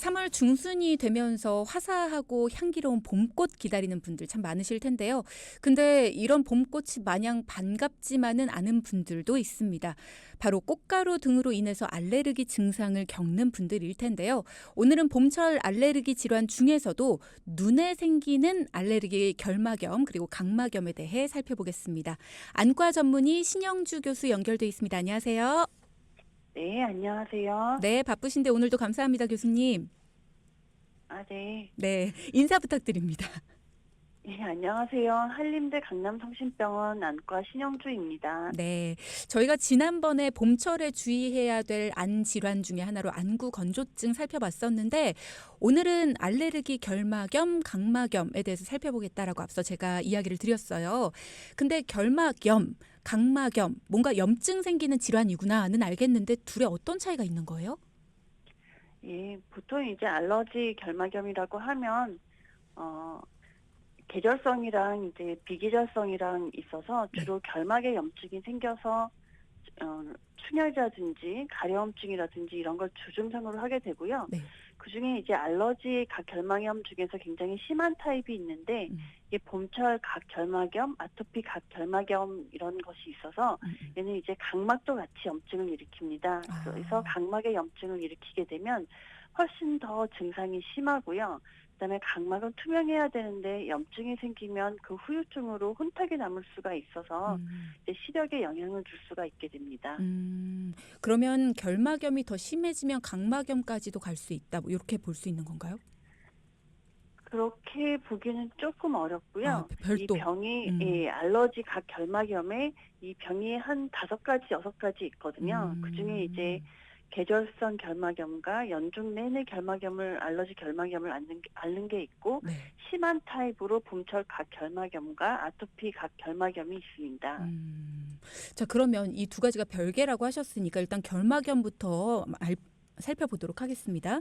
3월 중순이 되면서 화사하고 향기로운 봄꽃 기다리는 분들 참 많으실 텐데요. 근데 이런 봄꽃이 마냥 반갑지만은 않은 분들도 있습니다. 바로 꽃가루 등으로 인해서 알레르기 증상을 겪는 분들일 텐데요. 오늘은 봄철 알레르기 질환 중에서도 눈에 생기는 알레르기 결막염 그리고 각막염에 대해 살펴보겠습니다. 안과 전문의 신영주 교수 연결돼 있습니다. 안녕하세요. 네, 안녕하세요. 네, 바쁘신데 오늘도 감사합니다, 교수님. 네. 네, 인사 부탁드립니다. 예, 안녕하세요. 한림대 강남성심병원 안과 신영주입니다. 네, 저희가 지난번에 봄철에 주의해야 될 안 질환 중에 하나로 안구 건조증 살펴봤었는데 오늘은 알레르기 결막염, 각막염에 대해서 살펴보겠다라고 앞서 제가 이야기를 드렸어요. 근데 결막염, 각막염, 뭔가 염증 생기는 질환이구나는 알겠는데 둘의 어떤 차이가 있는 거예요? 예, 보통 이제 알러지 결막염이라고 하면, 계절성이랑 이제 비계절성이랑 있어서 네. 주로 결막에 염증이 생겨서, 충혈이라든지 가려움증이라든지 이런 걸 주증상으로 하게 되고요. 네. 그중에 이제 알러지 각결막염 중에서 굉장히 심한 타입이 있는데 음, 이게 봄철 각결막염, 아토피 각결막염 이런 것이 있어서 음. 얘는 이제 각막도 같이 염증을 일으킵니다. 그래서 아. 각막에 염증을 일으키게 되면 훨씬 더 증상이 심하고요. 그다음에 각막은 투명해야 되는데 염증이 생기면 그 후유증으로 혼탁이 남을 수가 있어서 음. 이제 시력에 영향을 줄 수가 있게 됩니다. 그러면 결막염이 더 심해지면 각막염까지도 갈 수 있다. 뭐 이렇게 볼 수 있는 건가요? 그렇게 보기는 조금 아, 어렵고요. 이 별도. 병이 음. 알러지 각결막염에 이 병이 한 5가지, 6가지 있거든요. 그중에 이제 음. 계절성 결막염과 연중 내내 결막염을 알러지 결막염을 앓는 게 있고 네. 심한 타입으로 봄철 각결막염과 아토피 각결막염이 있습니다. 음. 자, 그러면 이 두 가지가 별개라고 하셨으니까 일단 결막염부터 살펴보도록 하겠습니다.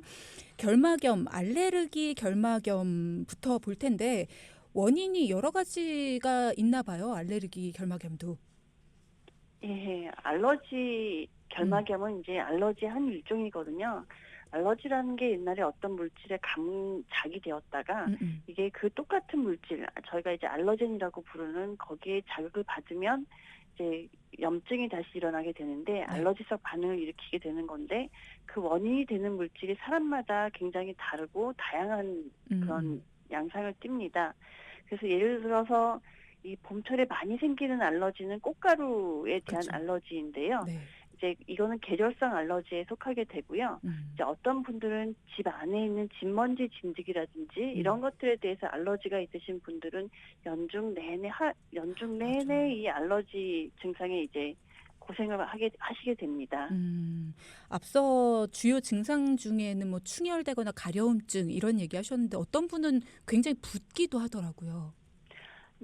결막염, 알레르기 결막염부터 볼 텐데 원인이 여러 가지가 있나 봐요. 알레르기 결막염도. 예, 알러지 음. 결막염은 이제 알러지 한 일종이거든요. 알러지라는 게 옛날에 어떤 물질에 감작이 되었다가 음. 음. 이게 그 똑같은 물질, 저희가 이제 알러젠이라고 부르는 거기에 자극을 받으면 이제 염증이 다시 일어나게 되는데 네. 알러지성 반응을 일으키게 되는 건데 그 원인이 되는 물질이 사람마다 굉장히 다르고 다양한 음. 그런 음. 양상을 띱니다. 그래서 예를 들어서 이 봄철에 많이 생기는 알러지는 꽃가루에 대한 그렇죠. 알러지인데요. 네. 이제 이거는 계절성 알러지에 속하게 되고요. 음. 이제 어떤 분들은 집 안에 있는 진먼지 진드기라든지 이런 음. 것들에 대해서 알러지가 있으신 분들은 연중 맞아. 내내 이 알러지 증상에 이제 고생을 하시게 됩니다. 앞서 주요 증상 중에는 뭐 충혈되거나 가려움증 이런 얘기 하셨는데 어떤 분은 굉장히 붓기도 하더라고요.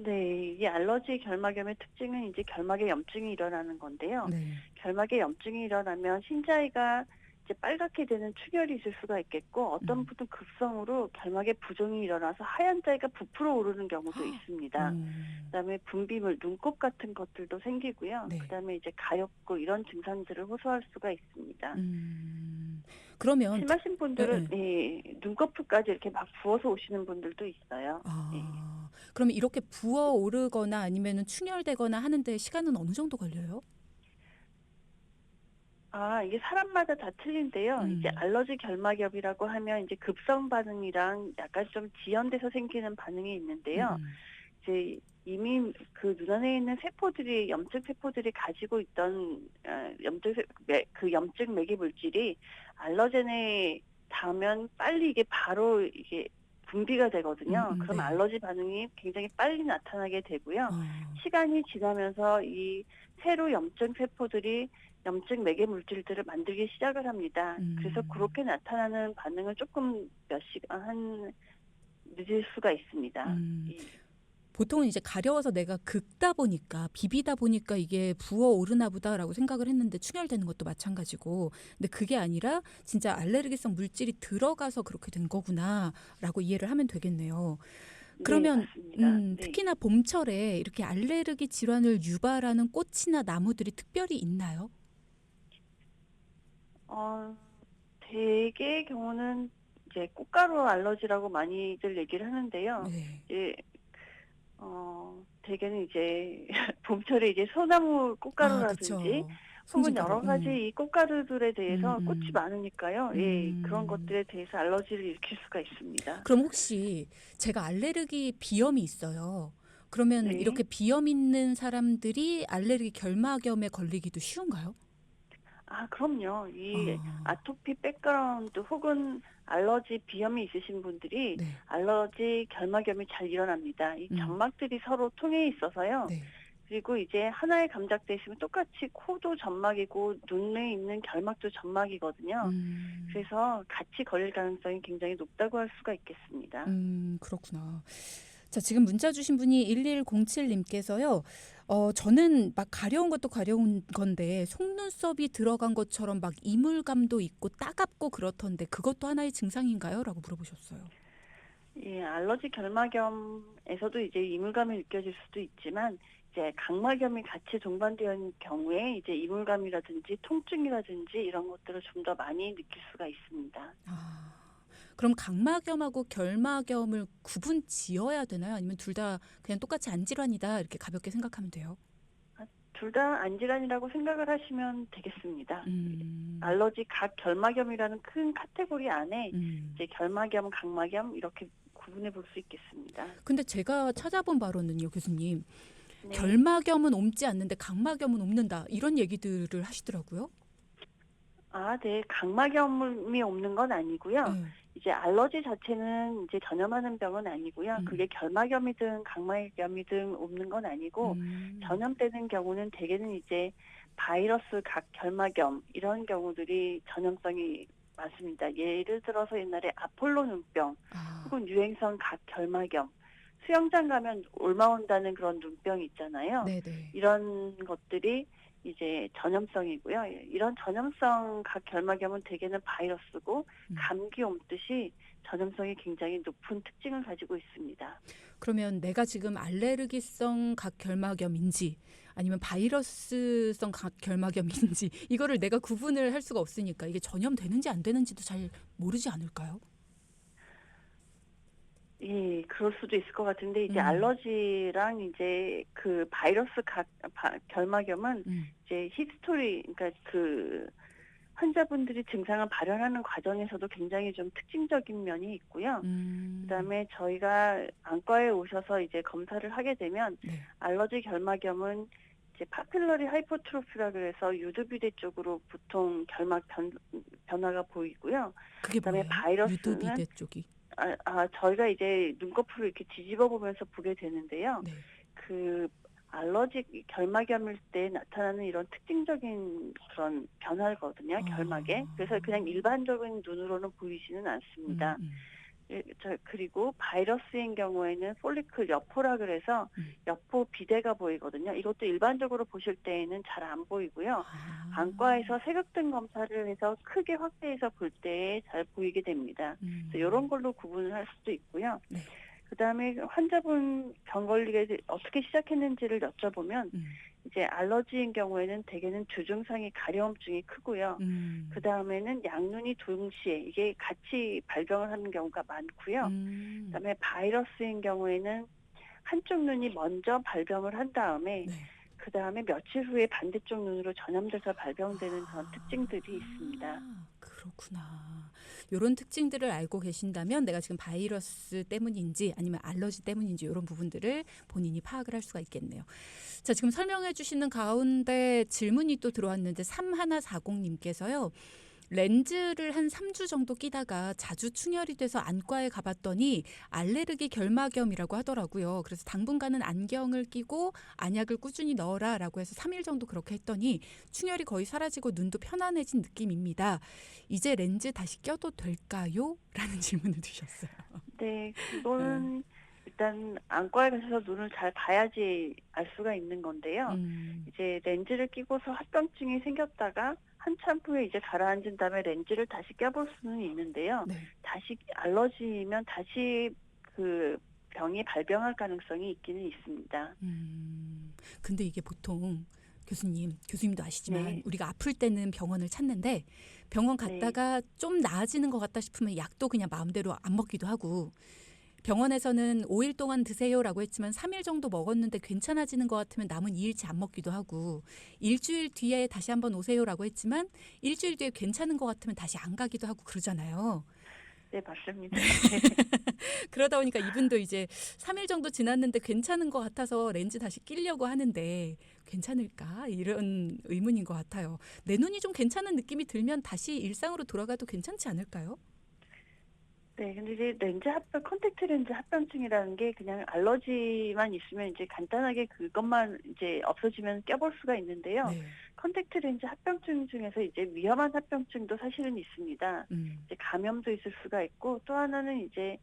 네, 이 알러지 결막염의 특징은 이제 결막에 염증이 일어나는 건데요. 네. 결막에 염증이 일어나면 흰자위가 이제 빨갛게 되는 출혈이 있을 수가 있겠고 어떤 음. 분은 급성으로 결막에 부종이 일어나서 하얀 자위가 부풀어 오르는 경우도 있습니다. 음. 그다음에 분비물, 눈곱 같은 것들도 생기고요. 네. 그다음에 이제 가렵고 이런 증상들을 호소할 수가 있습니다. 음. 그러면 심하신 예, 분들은 예. 눈꺼풀까지 이렇게 막 부어서 오시는 분들도 있어요. 예. 그러면 이렇게 부어 오르거나 아니면은 충혈되거나 하는데 시간은 어느 정도 걸려요? 이게 사람마다 다 틀린데요. 이제 음. 알러지 결막염이라고 하면 이제 급성 반응이랑 약간 좀 지연돼서 생기는 반응이 있는데요. 음. 이제 이미 그 눈 안에 있는 세포들이 염증 세포들이 가지고 있던 그 염증 매개 물질이 알러젠에 닿으면 빨리 이게 바로 이게 분비가 되거든요. 그럼 네. 알러지 반응이 굉장히 빨리 나타나게 되고요. 어. 시간이 지나면서 이 새로 염증 세포들이 염증 매개 물질들을 만들기 시작을 합니다. 그래서 음. 그렇게 나타나는 반응은 조금 몇 시간 늦을 수가 있습니다. 음. 보통은 이제 가려워서 내가 긁다 보니까 비비다 보니까 이게 부어오르나 보다라고 생각을 했는데 충혈되는 것도 마찬가지고 근데 그게 아니라 진짜 알레르기성 물질이 들어가서 그렇게 된 거구나라고 이해를 하면 되겠네요. 네, 그러면 맞습니다. 네. 특히나 봄철에 이렇게 알레르기 질환을 유발하는 꽃이나 나무들이 특별히 있나요? 어, 대개의 경우는 이제 꽃가루 알러지라고 많이들 얘기를 하는데요. 네. 이제 대개는 이제 봄철에 이제 소나무 아, 꽃가루라든지 그쵸. 혹은 송진가루. 여러 가지 이 꽃가루들에 음, 대해서 꽃이 음, 많으니까요. 예, 그런 음. 것들에 대해서 알러지를 일으킬 수가 있습니다. 그럼 혹시 제가 알레르기 비염이 있어요. 그러면 네. 이렇게 비염 있는 사람들이 알레르기 결막염에 걸리기도 쉬운가요? 아, 그럼요. 이 아, 아토피 백그라운드 혹은 알러지 비염이 있으신 분들이 네. 알러지 결막염이 잘 일어납니다. 이 음, 점막들이 서로 통해 있어서요. 네. 그리고 이제 하나에 감작돼 있으면 똑같이 코도 점막이고 눈에 있는 결막도 점막이거든요. 음, 그래서 같이 걸릴 가능성이 굉장히 높다고 할 수가 있겠습니다. 그렇구나. 자, 지금 문자 주신 분이 1107님께서요. 저는 막 가려운 것도 가려운 건데 속눈썹이 들어간 것처럼 막 이물감도 있고 따갑고 그렇던데 그것도 하나의 증상인가요? 라고 물어보셨어요. 예, 알러지 결막염에서도 이제 이물감이 느껴질 수도 있지만 이제 각막염이 같이 동반되어 있는 경우에 이제 이물감이라든지 통증이라든지 이런 것들을 좀 더 많이 느낄 수가 있습니다. 아, 그럼 각막염하고 결막염을 구분 지어야 되나요? 아니면 둘 다 그냥 똑같이 안질환이다 이렇게 가볍게 생각하면 돼요? 둘 다 안질환이라고 생각을 하시면 되겠습니다. 음, 알러지 각 결막염이라는 큰 카테고리 안에 음. 이제 결막염, 각막염 이렇게 구분해 볼 수 있겠습니다. 근데 제가 찾아본 바로는요, 교수님. 네. 결막염은 옮지 않는데 각막염은 옮는다. 이런 얘기들을 하시더라고요. 아, 네. 각막염이 없는 건 아니고요. 네. 이제 알러지 자체는 이제 전염하는 병은 아니고요. 그게 음, 결막염이든 각막염이든 없는 건 아니고 음, 전염되는 경우는 대개는 이제 바이러스 각 결막염 이런 경우들이 전염성이 많습니다. 예를 들어서 옛날에 아폴로 눈병 아, 혹은 유행성 각 결막염 수영장 가면 올라온다는 그런 눈병 있잖아요. 네네. 이런 것들이 이제 전염성이고요. 이런 전염성 각 결막염은 대개는 바이러스고 음. 감기 옮듯이 전염성이 굉장히 높은 특징을 가지고 있습니다. 그러면 내가 지금 알레르기성 각결막염인지 아니면 바이러스성 각결막염인지 이거를 내가 구분을 할 수가 없으니까 이게 전염되는지 안 되는지도 잘 모르지 않을까요? 예, 그럴 수도 있을 것 같은데 이제 음, 알러지랑 이제 그 바이러스 결막염은 음, 이제 히스토리 그러니까 그 환자분들이 증상을 발현하는 과정에서도 굉장히 좀 특징적인 면이 있고요. 음, 그다음에 저희가 안과에 오셔서 이제 검사를 하게 되면 네. 알러지 결막염은 이제 파필러리 하이퍼트로피라 그래서 유두비대 쪽으로 보통 변화가 보이고요. 그게 그다음에 뭐예요? 바이러스는 유두비대 쪽이. 저희가 이제 눈꺼풀을 이렇게 뒤집어 보면서 보게 되는데요. 네. 그 알러지 결막염일 때 나타나는 이런 특징적인 그런 변화거든요, 결막에. 그래서 그냥 아, 일반적인 눈으로는 보이지는 음, 않습니다. 음, 그리고 바이러스인 경우에는 폴리클 여포라 그래서 음. 여포 비대가 보이거든요. 이것도 일반적으로 보실 때에는 잘 안 보이고요. 아, 안과에서 색역등 검사를 해서 크게 확대해서 볼 때 잘 보이게 됩니다. 그래서 이런 음, 걸로 구분을 할 수도 있고요. 네. 그다음에 환자분 병 걸리게 어떻게 시작했는지를 여쭤보면 음, 이제 알러지인 경우에는 대개는 주증상이 가려움증이 크고요. 음, 그다음에는 양눈이 동시에 이게 같이 발병을 하는 경우가 많고요. 음, 그다음에 바이러스인 경우에는 한쪽 눈이 먼저 발병을 한 다음에 네. 그다음에 며칠 후에 반대쪽 눈으로 전염돼서 발병되는 그런 특징들이 있습니다. 아, 그렇구나. 요런 특징들을 알고 계신다면 내가 지금 바이러스 때문인지 아니면 알러지 때문인지 이런 부분들을 본인이 파악을 할 수가 있겠네요. 자, 지금 설명해 주시는 가운데 질문이 또 들어왔는데 3140님께서요. 렌즈를 한 3주 정도 끼다가 자주 충혈이 돼서 안과에 가봤더니 알레르기 결막염이라고 하더라고요. 그래서 당분간은 안경을 끼고 안약을 꾸준히 넣어라라고 해서 3일 정도 그렇게 했더니 충혈이 거의 사라지고 눈도 편안해진 느낌입니다. 이제 렌즈 다시 껴도 될까요? 라는 질문을 주셨어요. 네, 네. 그거는 일단 안과에 가셔서 눈을 잘 봐야지 알 수가 있는 건데요. 음, 이제 렌즈를 끼고서 합병증이 생겼다가 한참 후에 이제 가라앉은 다음에 렌즈를 다시 껴볼 수는 있는데요. 네. 다시 알러지면 다시 그 병이 발병할 가능성이 있기는 있습니다. 근데 이게 보통 교수님도 아시지만 네. 우리가 아플 때는 병원을 찾는데 병원 네. 갔다가 좀 나아지는 것 같다 싶으면 약도 그냥 마음대로 안 먹기도 하고 병원에서는 5일 동안 드세요라고 했지만 3일 정도 먹었는데 괜찮아지는 것 같으면 남은 2일치 안 먹기도 하고 일주일 뒤에 다시 한번 오세요라고 했지만 일주일 뒤에 괜찮은 것 같으면 다시 안 가기도 하고 그러잖아요. 네, 맞습니다. 네. 네. 그러다 보니까 이분도 이제 3일 정도 지났는데 괜찮은 것 같아서 렌즈 다시 끼려고 하는데 괜찮을까? 이런 의문인 것 같아요. 내 눈이 좀 괜찮은 느낌이 들면 다시 일상으로 돌아가도 괜찮지 않을까요? 네, 근데 이제 컨택트 렌즈 합병증이라는 게 그냥 알러지만 있으면 이제 간단하게 그것만 이제 없어지면 껴볼 수가 있는데요. 네. 컨택트 렌즈 합병증 중에서 이제 위험한 합병증도 사실은 있습니다. 음. 이제 감염도 있을 수가 있고 또 하나는 이제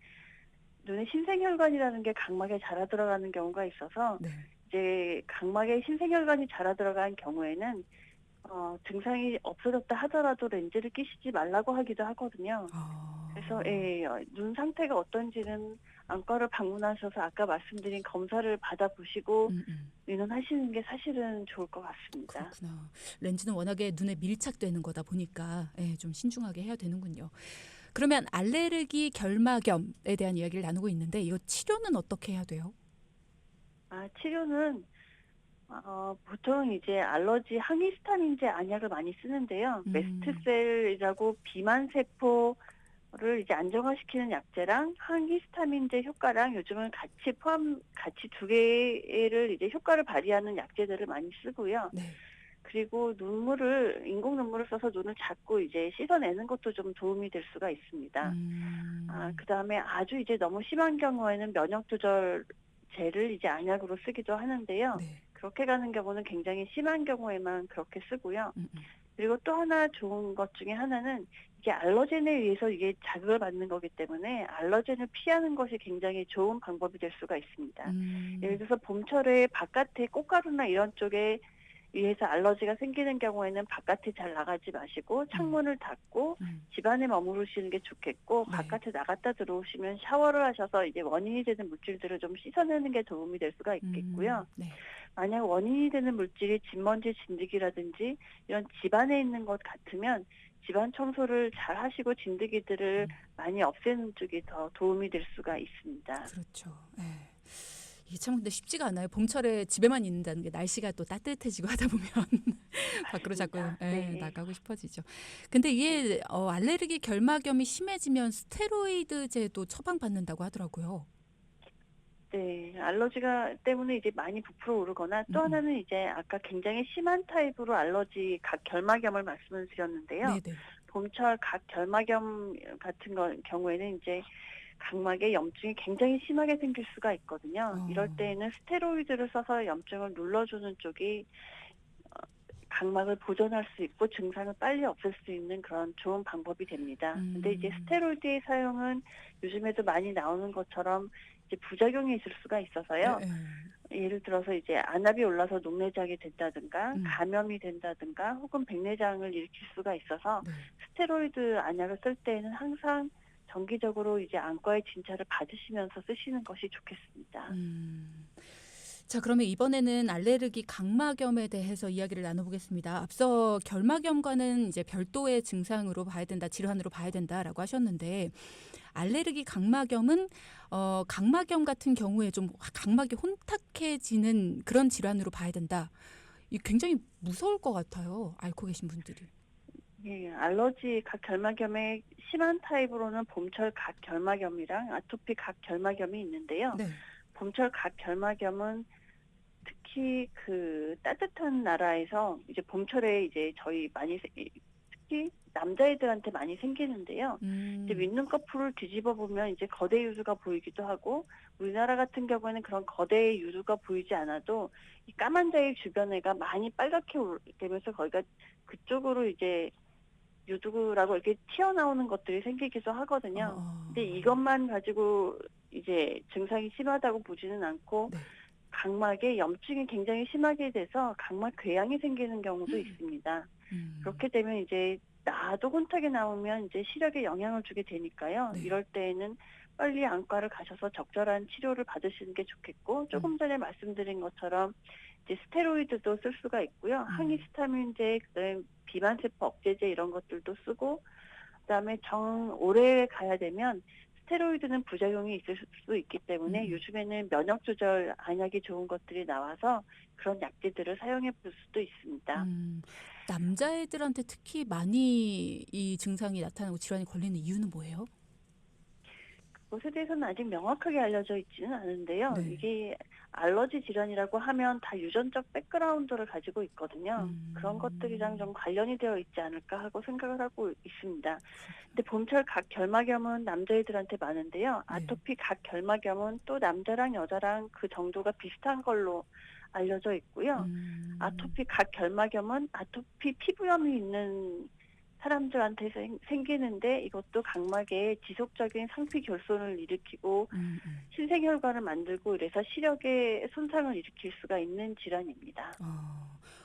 눈에 신생혈관이라는 게 각막에 자라 들어가는 경우가 있어서 네. 이제 각막에 신생혈관이 자라 들어간 경우에는 증상이 없어졌다 하더라도 렌즈를 끼시지 말라고 하기도 하거든요. 그래서 아. 예, 눈 상태가 어떤지는 안과를 방문하셔서 아까 말씀드린 검사를 받아보시고 음, 음. 의논하시는 게 사실은 좋을 것 같습니다. 그렇구나. 렌즈는 워낙에 눈에 밀착되는 거다 보니까 예, 좀 신중하게 해야 되는군요. 그러면 알레르기 결막염에 대한 이야기를 나누고 있는데 이거 치료는 어떻게 해야 돼요? 치료는 보통 이제 알러지 항히스타민제 안약을 많이 쓰는데요. 음. 메스트셀이라고 비만 세포를 이제 안정화시키는 약제랑 항히스타민제 효과랑 요즘은 같이 두 개를 이제 효과를 발휘하는 약제들을 많이 쓰고요. 네. 그리고 인공 눈물을 써서 눈을 자꾸 이제 씻어내는 것도 좀 도움이 될 수가 있습니다. 음. 그다음에 아주 이제 너무 심한 경우에는 면역 조절제를 이제 안약으로 쓰기도 하는데요. 네. 그렇게 가는 경우는 굉장히 심한 경우에만 그렇게 쓰고요. 음, 음. 그리고 또 하나 좋은 것 중에 하나는 이게 알러젠에 의해서 이게 자극을 받는 거기 때문에 알러젠을 피하는 것이 굉장히 좋은 방법이 될 수가 있습니다. 예를 음. 들어서 봄철에 바깥에 꽃가루나 이런 쪽에 의해서 알러지가 생기는 경우에는 바깥에 잘 나가지 마시고 음. 창문을 닫고 음. 집 안에 머무르시는 게 좋겠고 네. 바깥에 나갔다 들어오시면 샤워를 하셔서 이제 원인이 되는 물질들을 좀 씻어내는 게 도움이 될 수가 있겠고요. 네. 만약 원인이 되는 물질이 진먼지 진드기라든지 이런 집안에 있는 것 같으면 집안 청소를 잘 하시고 진드기들을 음. 많이 없애는 쪽이 더 도움이 될 수가 있습니다. 그렇죠. 예. 이게 참 근데 쉽지가 않아요. 봄철에 집에만 있는다는 게 날씨가 또 따뜻해지고 하다 보면 밖으로 자꾸 맞습니다. 네. 나가고 싶어지죠. 근데 네. 이게 알레르기 결막염이 심해지면 스테로이드제도 처방받는다고 하더라고요. 네. 알러지가 때문에 이제 많이 부풀어 오르거나 음, 또 음. 하나는 이제 아까 굉장히 심한 타입으로 알러지 각 결막염을 말씀을 드렸는데요. 네네. 봄철 각 결막염 같은 경우에는 이제 각막에 염증이 굉장히 심하게 생길 수가 있거든요. 이럴 어. 때에는 스테로이드를 써서 염증을 눌러주는 쪽이 어 각막을 보존할 수 있고 증상을 빨리 없앨 수 있는 그런 좋은 방법이 됩니다. 근데 이제 음. 스테로이드의 사용은 요즘에도 많이 나오는 것처럼 이제 부작용이 있을 수가 예, 있어서요. 예. 예를 들어서 이제 안압이 올라서 녹내장이 된다든가 음. 감염이 된다든가 혹은 백내장을 일으킬 수가 있어서 네. 스테로이드 안약을 쓸 때에는 항상 정기적으로 이제 안과의 진찰을 받으시면서 쓰시는 것이 좋겠습니다. 음. 자, 그러면 이번에는 알레르기 각막염에 대해서 이야기를 나눠보겠습니다. 앞서 결막염과는 이제 별도의 증상으로 봐야 된다, 질환으로 봐야 된다라고 하셨는데 알레르기 각막염은 각막염 같은 경우에 좀 각막이 혼탁해지는 그런 질환으로 봐야 된다. 이 굉장히 무서울 것 같아요. 앓고 계신 분들이. 예, 알러지 각 결막염의 심한 타입으로는 봄철 각 결막염이랑 아토피 각 결막염이 있는데요. 네. 봄철 각 결막염은 특히 그 따뜻한 나라에서 이제 봄철에 이제 특히 남자애들한테 많이 생기는데요. 이제 음. 윗눈꺼풀을 뒤집어 보면 이제 거대 유두가 보이기도 하고 우리나라 같은 경우에는 그런 거대 유두가 보이지 않아도 이 까만 자일 주변에가 많이 빨갛게 되면서 거기가 그쪽으로 이제 유두라고 이렇게 튀어나오는 것들이 생기기도 어, 하거든요. 근데 어. 이것만 가지고 이제 증상이 심하다고 보지는 않고 네. 각막에 염증이 굉장히 심하게 돼서 각막 궤양이 생기는 경우도 있습니다. 음. 그렇게 되면 이제 나도 혼탁이 나오면 이제 시력에 영향을 주게 되니까요. 네. 이럴 때에는 빨리 안과를 가셔서 적절한 치료를 받으시는 게 좋겠고, 조금 음. 전에 말씀드린 것처럼 이제 스테로이드도 쓸 수가 있고요. 음. 항히스타민제, 그다음에 비만세포 억제제 이런 것들도 쓰고, 그다음에 오래 가야 되면 스테로이드는 부작용이 있을 수 있기 때문에 음음. 요즘에는 면역 조절 안약이 좋은 것들이 나와서 그런 약제들을 사용해 볼 수도 있습니다. 음. 남자애들한테 특히 많이 이 증상이 나타나고 질환이 걸리는 이유는 뭐예요? 그것에 대해서는 아직 명확하게 알려져 있지는 않은데요. 네. 이게 알러지 질환이라고 하면 다 유전적 백그라운드를 가지고 있거든요. 그런 것들이랑 좀 음. 관련이 되어 있지 않을까 하고 생각을 하고 있습니다. 그렇구나. 근데 봄철 각결막염은 남자애들한테 많은데요. 네. 아토피 각결막염은 또 남자랑 여자랑 그 정도가 비슷한 걸로 알려져 있고요. 음. 아토피 각결막염은 아토피 피부염이 있는 사람들한테 생기는데, 이것도 각막에 지속적인 상피 결손을 일으키고 음음. 신생혈관을 만들고 이래서 시력에 손상을 일으킬 수가 있는 질환입니다.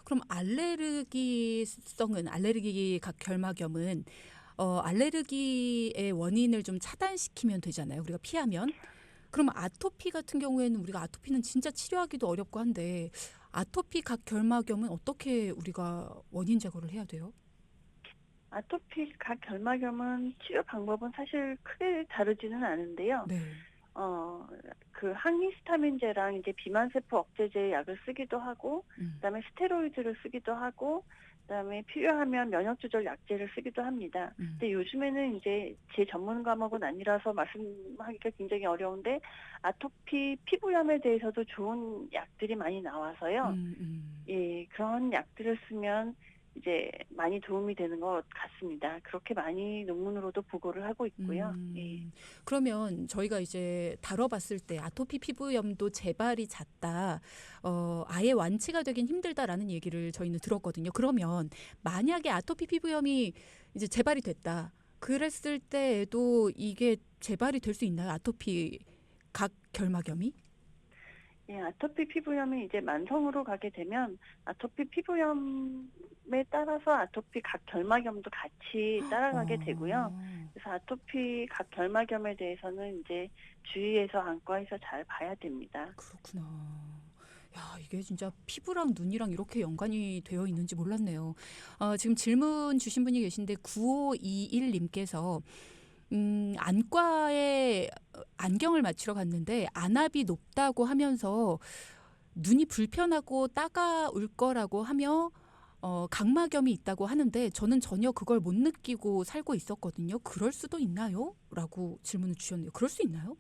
그럼 알레르기성은 알레르기 각결막염은 알레르기의 원인을 좀 차단시키면 되잖아요, 우리가 피하면. 그럼 아토피 같은 경우에는 우리가 아토피는 진짜 치료하기도 어렵고 한데 아토피 각결막염은 어떻게 우리가 원인 제거를 해야 돼요? 아토피 각결막염은 치료 방법은 사실 크게 다르지는 않은데요. 네. 어, 그 항히스타민제랑 이제 비만세포 억제제 약을 쓰기도 하고, 음. 그다음에 스테로이드를 쓰기도 하고, 그다음에 필요하면 면역 조절 약제를 쓰기도 합니다. 음. 근데 요즘에는 이제 제 전문 과목은 아니라서 말씀하기가 굉장히 어려운데, 아토피 피부염에 대해서도 좋은 약들이 많이 나와서요. 음. 예, 그런 약들을 쓰면 이제 많이 도움이 되는 것 같습니다. 그렇게 많이 논문으로도 보고를 하고 있고요. 예. 그러면 저희가 이제 다뤄봤을 때 아토피 피부염도 재발이 잦다, 아예 완치가 되긴 힘들다라는 얘기를 저희는 들었거든요. 그러면 만약에 아토피 피부염이 이제 재발이 됐다. 그랬을 때에도 이게 재발이 될 수 있나요? 아토피 각 결막염이? 예, 아토피 피부염이 이제 만성으로 가게 되면 아토피 피부염에 따라서 아토피 각결막염도 같이 따라가게 되고요. 어, 그래서 아토피 각결막염에 대해서는 이제 주의해서 안과에서 잘 봐야 됩니다. 그렇구나. 야, 이게 진짜 피부랑 눈이랑 이렇게 연관이 되어 있는지 몰랐네요. 지금 질문 주신 분이 계신데 9521님께서 안과에 안경을 맞추러 갔는데 안압이 높다고 하면서 눈이 불편하고 따가울 거라고 하며 각막염이 있다고 하는데 저는 전혀 그걸 못 느끼고 살고 있었거든요. 그럴 수도 있나요? 라고 질문을 주셨네요. 그럴 수 있나요?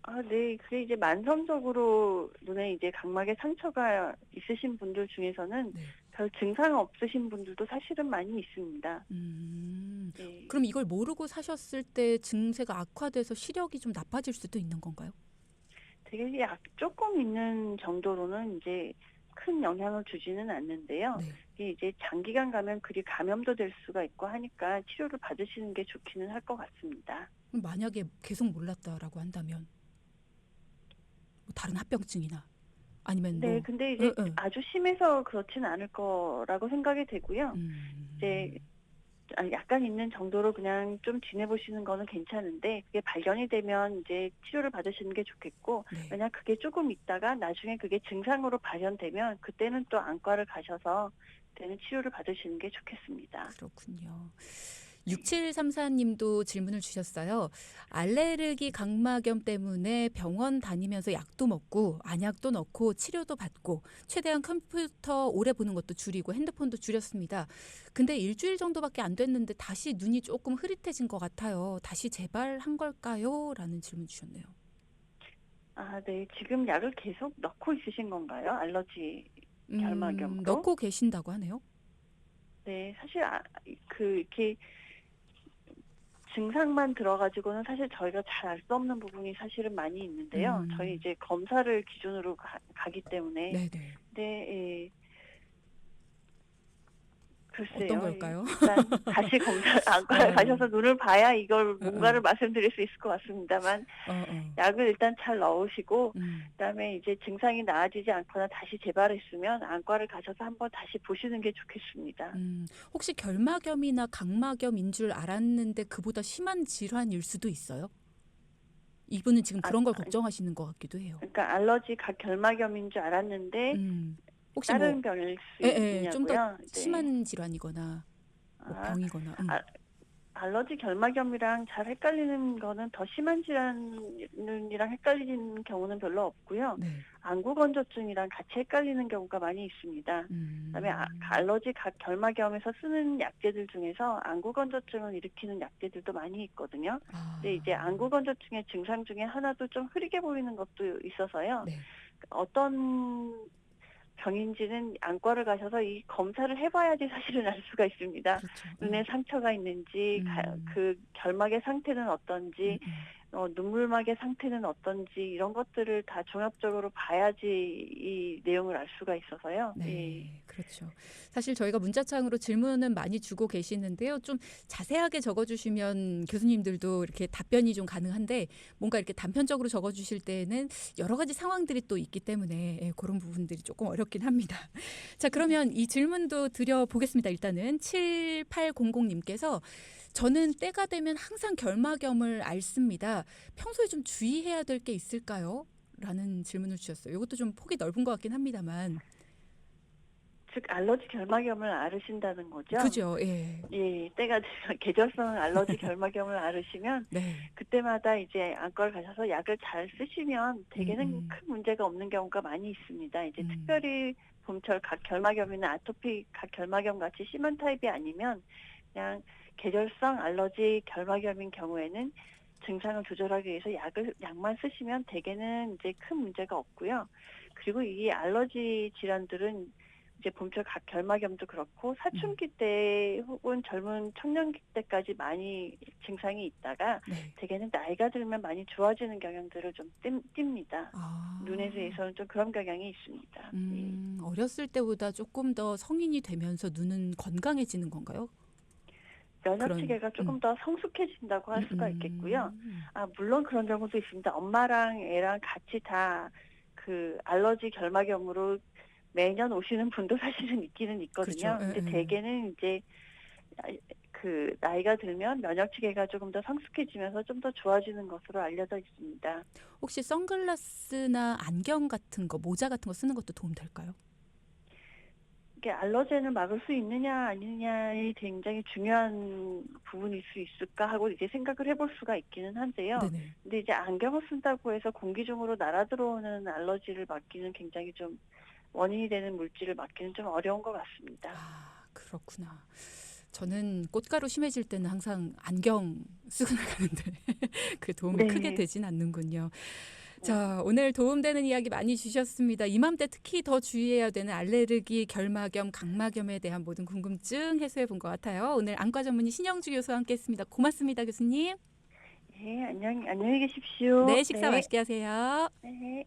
아, 네. 그게 이제 만성적으로 눈에 이제 각막에 상처가 있으신 분들 중에서는 네. 별 증상 없으신 분들도 사실은 많이 있습니다. 음, 네. 그럼 이걸 모르고 사셨을 때 증세가 악화돼서 시력이 좀 나빠질 수도 있는 건가요? 되게 약 조금 있는 정도로는 이제 큰 영향을 주지는 않는데요. 네. 이게 이제 장기간 가면 그리 감염도 될 수가 있고 하니까 치료를 받으시는 게 좋기는 할 것 같습니다. 그럼 만약에 계속 몰랐다라고 한다면 뭐 다른 합병증이나 아니면 네, 뭐, 근데 이제 응, 응. 아주 심해서 그렇진 않을 거라고 생각이 되고요. 이제 음, 약간 있는 정도로 그냥 좀 지내보시는 거는 괜찮은데, 그게 발견이 되면 이제 치료를 받으시는 게 좋겠고, 네, 만약 그게 조금 있다가 나중에 그게 증상으로 발현되면 그때는 또 안과를 가셔서 그때는 치료를 받으시는 게 좋겠습니다. 그렇군요. 네. 6734님도 질문을 주셨어요. 알레르기 각막염 때문에 병원 다니면서 약도 먹고 안약도 넣고 치료도 받고 최대한 컴퓨터 오래 보는 것도 줄이고 핸드폰도 줄였습니다. 근데 일주일 정도밖에 안 됐는데 다시 눈이 조금 흐릿해진 것 같아요. 다시 재발한 걸까요? 라는 질문 주셨네요. 아, 네. 지금 약을 계속 넣고 있으신 건가요? 알러지 결막염으로? 넣고 계신다고 하네요. 네. 사실 이렇게 증상만 들어가지고는 사실 저희가 잘 알 수 없는 부분이 사실은 많이 있는데요. 저희 음, 이제 검사를 기준으로 가기 때문에. 네네. 네, 예. 어떤 글쎄요. 걸까요? 일단 다시 검사 안과에 어. 가셔서 눈을 봐야 이걸 뭔가를 어어. 말씀드릴 수 있을 것 같습니다만 어어. 약을 일단 잘 넣으시고 음. 그다음에 이제 증상이 나아지지 않거나 다시 재발했으면 안과를 가셔서 한번 다시 보시는 게 좋겠습니다. 혹시 결막염이나 각막염인 줄 알았는데 그보다 심한 질환일 수도 있어요? 이분은 지금 아 그런 걸 걱정하시는 것 같기도 해요. 그러니까 알러지 결막염인 줄 알았는데 음. 혹시 뭐 다른 병일 수 예예. 좀 더 있냐고요? 네. 심한 질환이거나 뭐 아 병이거나. 아 알러지 결막염이랑 잘 헷갈리는 거는 더 심한 질환이랑 헷갈리는 경우는 별로 없고요. 네. 안구건조증이랑 같이 헷갈리는 경우가 많이 있습니다. 그다음에 음. 알러지 결막염에서 쓰는 약제들 중에서 안구건조증을 일으키는 약제들도 많이 있거든요. 근데 이제 아. 안구건조증의 증상 중에 하나도 좀 흐리게 보이는 것도 있어서요. 네. 어떤 병인지는 안과를 가셔서 이 검사를 해봐야지 사실은 알 수가 있습니다. 그렇죠. 눈에 예. 상처가 있는지, 음. 그 결막의 상태는 어떤지, 음음. 눈물막의 상태는 어떤지 이런 것들을 다 종합적으로 봐야지 이 내용을 알 수가 있어서요. 예. 네. 그렇죠. 사실 저희가 문자창으로 질문은 많이 주고 계시는데요. 좀 자세하게 적어 주시면 교수님들도 이렇게 답변이 좀 가능한데 뭔가 이렇게 단편적으로 적어 주실 때에는 여러 가지 상황들이 또 있기 때문에 예 고런 부분들이 조금 어렵긴 합니다. 자 그러면 이 질문도 드려 보겠습니다. 일단은 7800 님께서 "저는 때가 되면 항상 결막염을 앓습니다. 평소에 좀 주의해야 될 게 있을까요?" 라는 질문을 주셨어요. 이것도 좀 폭이 넓은 것 같긴 합니다만. 즉 알러지 결막염을 앓으신다는 거죠. 그죠. 예. 예, 때가 되면 계절성 알러지 결막염을 앓으시면 네. 그때마다 이제 안과를 가셔서 약을 잘 쓰시면 대개는 음음. 큰 문제가 없는 경우가 많이 있습니다. 이제 음. 특별히 봄철 결막염이나 아토피 결막염 같이 심한 타입이 아니면 그냥 계절성 알러지 결막염인 경우에는 증상을 조절하기 위해서 약만 쓰시면 대개는 이제 큰 문제가 없고요. 그리고 이 알러지 질환들은 이제 봄철 결막염도 그렇고 음. 사춘기 때 혹은 젊은 청년기 때까지 많이 증상이 있다가 네. 대개는 나이가 들면 많이 좋아지는 경향들을 좀 띱니다. 눈에 아. 대해서는 좀 그런 경향이 있습니다. 예. 어렸을 때보다 조금 더 성인이 되면서 눈은 건강해지는 건가요? 면역 그런 체계가 조금 더 성숙해진다고 할 수가 있겠고요. 음음. 물론 그런 경우도 있습니다. 엄마랑 애랑 같이 다 알러지 결막염으로 매년 오시는 분도 사실은 있기는 그렇죠. 있거든요. 근데 예예. 대개는 이제 아 나이가 들면 면역 체계가 조금 더 성숙해지면서 좀 더 좋아지는 것으로 알려져 있습니다. 혹시 선글라스나 안경 같은 거 모자 같은 거 쓰는 것도 도움 될까요? 이게 알러젠을 막을 수 있느냐 아니느냐에 굉장히 중요한 부분일 수 있을까 하고 이제 생각을 해볼 수가 있기는 한데요. 네네. 근데 이제 안경을 쓴다고 해서 공기 중으로 날아 들어오는 알러지를 막기는 굉장히 좀 원인이 되는 물질을 막기는 좀 어려운 것 같습니다. 아 그렇구나. 저는 꽃가루 심해질 때는 항상 안경 쓰고 나가는데 그 도움이 크게 네. 되진 않는군요. 네. 자, 오늘 도움되는 이야기 많이 주셨습니다. 이맘때 특히 더 주의해야 되는 알레르기, 결막염, 각막염에 대한 모든 궁금증 해소해 본 것 같아요. 오늘 안과 전문의 신영주 교수와 함께했습니다. 고맙습니다, 교수님. 네. 안녕히 계십시오. 네, 식사 네. 맛있게 하세요. 네.